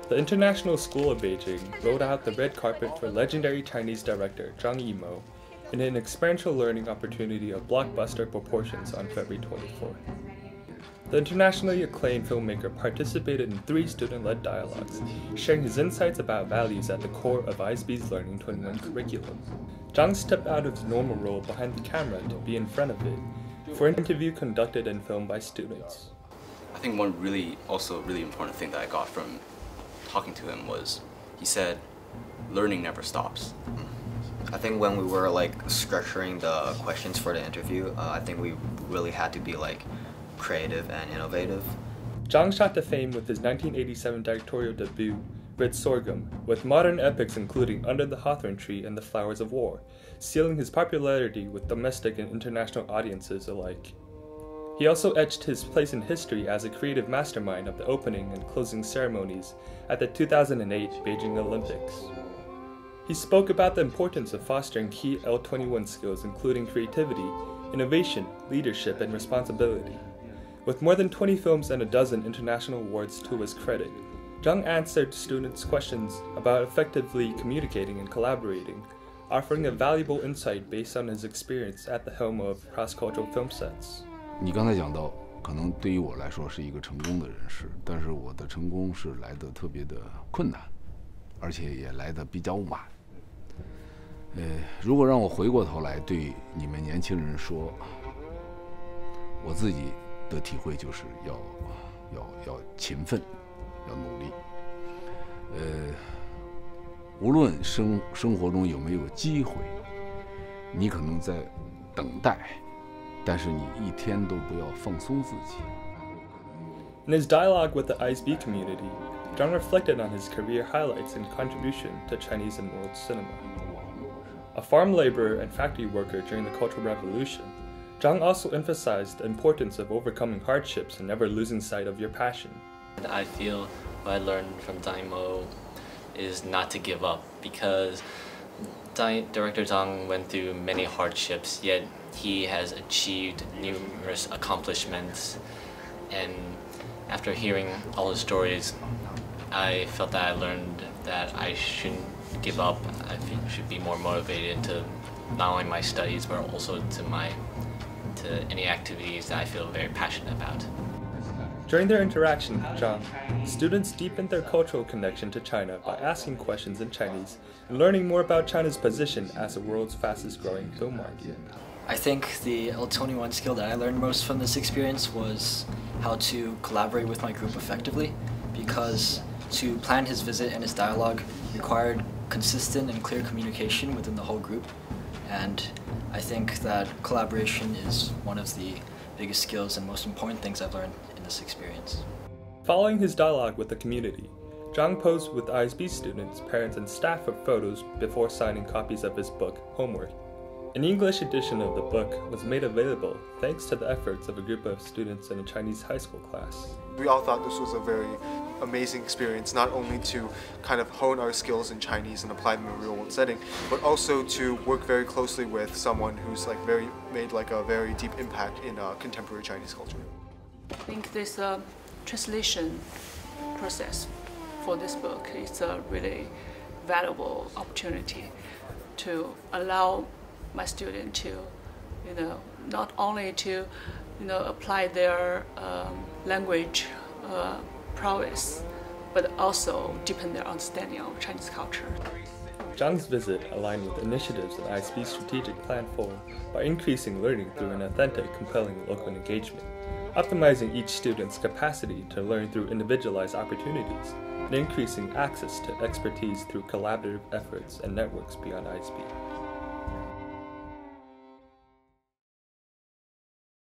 The International School of Beijing rolled out the red carpet for legendary Chinese director Zhang Yimou in an experiential learning opportunity of blockbuster proportions on February 24. The internationally acclaimed filmmaker participated in 3 student-led dialogues, sharing his insights about values at the core of ISB's Learning 21 curriculum. Zhang stepped out of his normal role behind the camera to be in front of it for an interview conducted and filmed by students. I think one really important thing that I got from talking to him was he said, learning never stops. I think when we were structuring the questions for the interview, I think we really had to be creative and innovative. Zhang shot to fame with his 1987 directorial debut, Red Sorghum, with modern epics including Under the Hawthorn Tree and The Flowers of War, sealing his popularity with domestic and international audiences alike. He also etched his place in history as a creative mastermind of the opening and closing ceremonies at the 2008 Beijing Olympics. He spoke about the importance of fostering key L21 skills including creativity, innovation, leadership, and responsibility. With more than 20 films and a dozen international awards to his credit, Zhang answered students' questions about effectively communicating and collaborating, offering a valuable insight based on his experience at the helm of cross-cultural film sets. 你刚才讲到，可能对于我来说是一个成功的人士，但是我的成功是来得特别的困难，而且也来得比较晚。如果让我回过头来对你们年轻人说，我自己的体会就是要勤奋，要努力。无论生活中有没有机会，你可能在等待。 但是你一天都不要放松自己。In his dialogue with the ISB community, Zhang reflected on his career highlights and contribution to Chinese and world cinema. A farm laborer and factory worker during the Cultural Revolution, Zhang also emphasized the importance of overcoming hardships and never losing sight of your passion. I feel what I learned from Yimou is not to give up, because Director Zhang went through many hardships, yet he has achieved numerous accomplishments, and after hearing all his stories, I felt that I learned that I shouldn't give up. I should be more motivated to not only my studies but also to any activities that I feel very passionate about. During their interaction with Zhang, students deepened their cultural connection to China by asking questions in Chinese and learning more about China's position as the world's fastest-growing film market. I think the L21 skill that I learned most from this experience was how to collaborate with my group effectively, because to plan his visit and his dialogue required consistent and clear communication within the whole group, and I think that collaboration is one of the biggest skills and most important things I've learned in this experience. Following his dialogue with the community, Zhang posed with ISB students, parents, and staff for photos before signing copies of his book, Homework. An English edition of the book was made available thanks to the efforts of a group of students in a Chinese high school class. We all thought this was a very amazing experience, not only to kind of hone our skills in Chinese and apply them in a real-world setting, but also to work very closely with someone who's made a very deep impact in contemporary Chinese culture. I think this translation process for this book is a really valuable opportunity to allow my student to, not only to, apply their language prowess, but also deepen their understanding of Chinese culture. Zhang's visit aligned with initiatives in ISB's strategic plan forward by increasing learning through an authentic, compelling local engagement, optimizing each student's capacity to learn through individualized opportunities, and increasing access to expertise through collaborative efforts and networks beyond ISB.